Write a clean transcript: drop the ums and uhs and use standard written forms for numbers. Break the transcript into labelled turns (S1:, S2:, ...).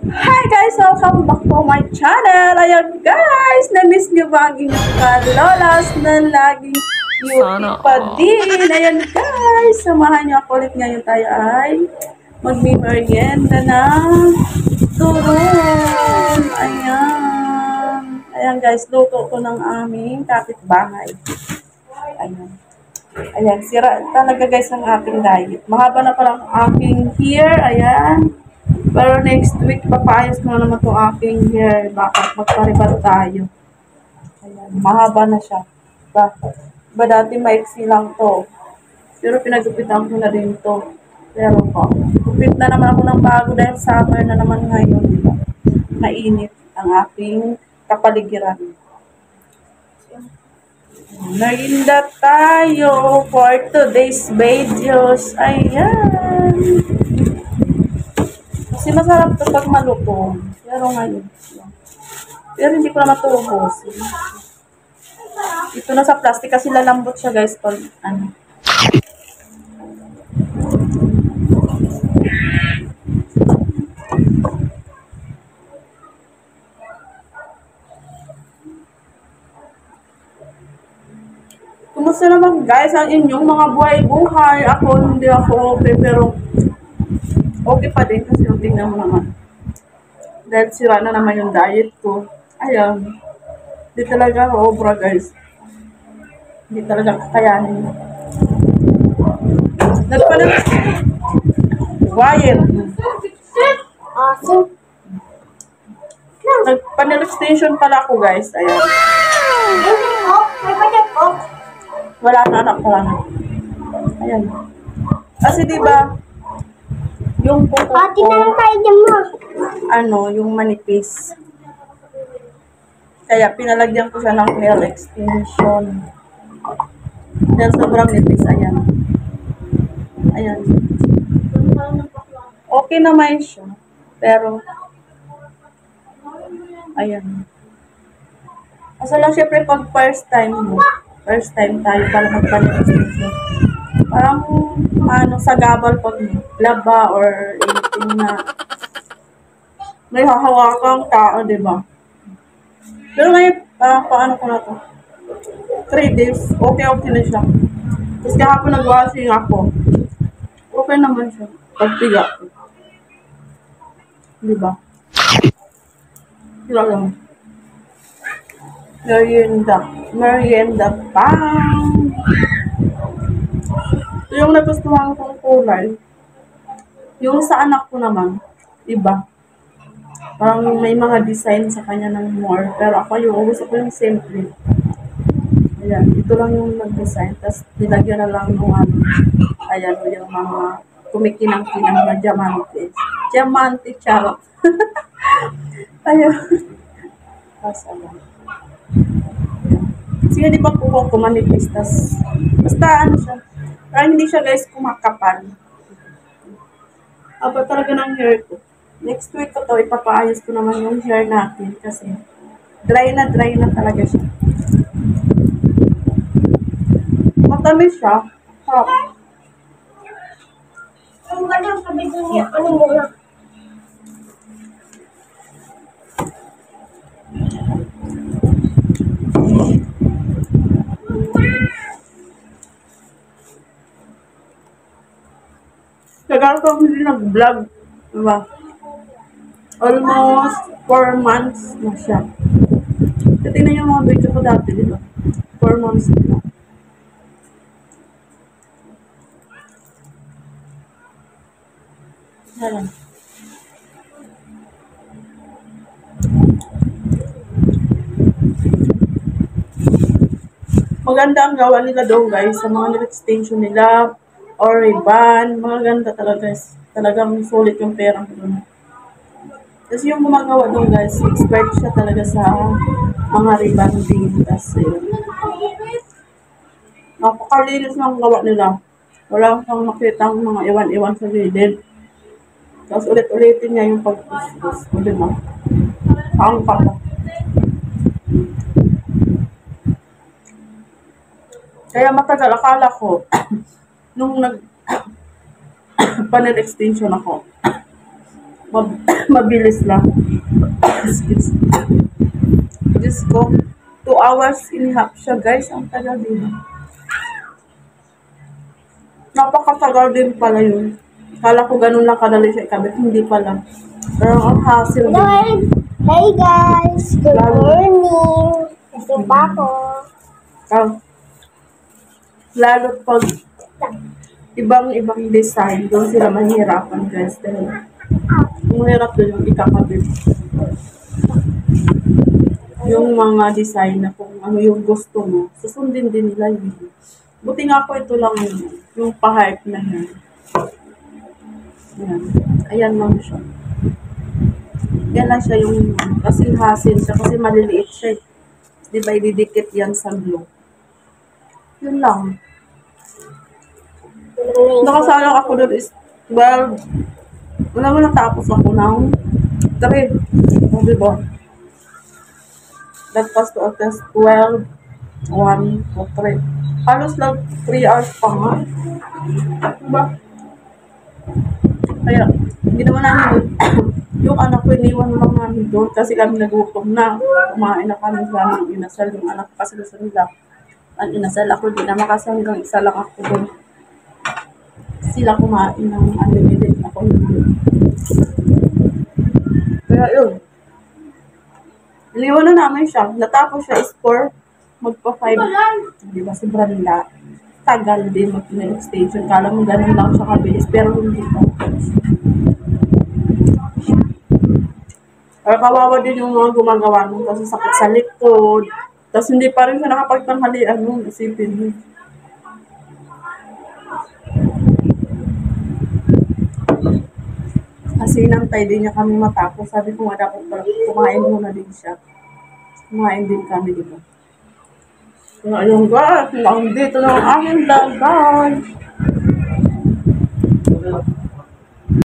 S1: Hi guys! Welcome back to my channel! Ayan guys! Na-miss nyo ba ang inyong kalolas na laging beauty pa din? Ayan guys! Samahan nyo ako ulit ngayon tayo ay magmi-merienda ng turon. Ayan. Ayan guys, luto ko ng aming kapitbahay. Ayan. Ayan, sira talaga guys ang ating diet. Mahaba na palang aking hair. Ayan. Pero next week, papaayos ko na naman itong aking hair. Bakit? Magparibar tayo. Ayan, mahaba na siya. Ba dati maiksi lang to. Pero pinagupitan ko na din to. Pero po, gupit na naman ako ng bago dahil summer na naman ngayon. Diba? Mainit ang aking kapaligiran. Merienda tayo for today's videos. Ayan. Kasi masarap to pag malutong. Pero ngayon. Pero hindi ko naman ito ubusin. Ito na sa plastic kasi lalambot siya guys. Pag ano. Kumusta naman guys ang inyong mga buhay-buhay? Ako hindi ako okay pero okay pa din kasi yung tingnan mo naman. Dahil sira na naman yung diet ko. Ayan. Hindi talaga obra guys. Hindi talaga kakayanin. Nagpalit. Quiet. Awesome. Nagpanel extension pala ako guys. Ayan. Wala na anak ko lang. Ayan. Kasi diba yung kuko ko, ano, yung manipis. Kaya pinalagyan ko siya ng nail extension. Dahil sobrang nipis. Ayan. Ayan. Okay naman siya. Pero, ayan. Kasi lang syempre pag first time mo, first time tayo para magpalit extension. Parang, ano, sa gabal pag laba or anything na may hahawakang tao, diba? Pero ngayon, paano ko na to? 3 days, okay na siya. Tapos kahapon nag-washing ako. Okay naman siya. Pagpiga ko. Diba? Sila lang. Merienda pa. Ito yung nagustuhan kong kulay. Yung sa anak ko naman, iba. Parang may mga design sa kanya ng more. Pero ako gusto ko yung simple. Ayan, ito lang yung nag-design. Tapos nilagyan na lang ng ano. Ayan, yung mga kumikinang-kinang na diamante. Diamante, charot. Ayan. Tapos ano. Sige, di ba kuko manipis. Tapos, basta ano siya. Parang hindi siya guys kumakapal. Aba talaga ng hair ko. Next week ko to, ipapaayos ko naman yung hair natin kasi dry na talaga siya. Matamis siya. Sarap. Ang ganda sabi ko niya, ano mo na? Tagal ko hindi nag-vlog. Diba? Almost 4 months na siya. Tingnan yung mga video ko dati, diba? 4 months na. Ayan. Maganda ang gawa nila doon guys sa mga extension nila or ribbon. Maganda talaga guys. Talagang sulit yung pera doon. Kasi yung gumagawa doon guys, expert siya talaga sa mga ribbon din. Tapos yun. Napakalinis ng gawa nila. Wala kang makita ang mga iwan-iwan sa gilid. Tapos ulit-ulitin niya yung pag-puskus. O diba? Ang papa. Kaya matagal, akala ko, nung panel extension ako, Mabilis lang. Excuse. Diyos ko, 2 hours and a half siya, guys. Ang tagal din. Napakatagal din pala yun. Kala ko ganun lang kadali siya ikabit. Hindi pala. Pero ang hassle din.
S2: Hey guys! Good morning! Kasi pa ako.
S1: Lalo pag ibang design, doon sila mahirapan, guys. Dahil mahirap doon yung ikakabit. Yung mga design na kung ano yung gusto mo, susundin din nila yun. Buti nga po ito lang yung pa-heart na yan. Ayan. Ayan lang siya. Yan lang siya yung kasing hassle siya kasi maliliit siya. Di ba ididikit yan sa glue? Yun lang. Nakasalang ako doon is 12. Wala mo natapos ako ng 3. O diba? That was to test 12, 1, 3. Halos lang 3 hours pa nga. Diba? Kaya, hindi naman namin yung anak ko, iniwan lang namin doon kasi kami nagutom na. Kumain na kami sa ng inasal. Yung anak ko kasi gusto nila. Ang inasal ako, hindi na makasal. Hanggang isa lang ako doon. Sila kumain ng unlimited. Ako hindi. Kaya yun. Iniwan na namin siya. Natapos siya is 4. Magpa-5. Diba si Branda? Tagal din mag-next station. Kala mo ganun lang siya kabilis. Pero hindi pa. Kawawa din yung mga gumagawa nung kasi sakit sa likod. Tapos hindi pa rin siya nakapagtanghalian nung isipin mo. Kasi inantay din niya kami matapos. Sabi ko nga dapat pala kumain muna din siya. Kumain din kami dito. Kaya ayun guys, dito na ang aking vlog. Bye!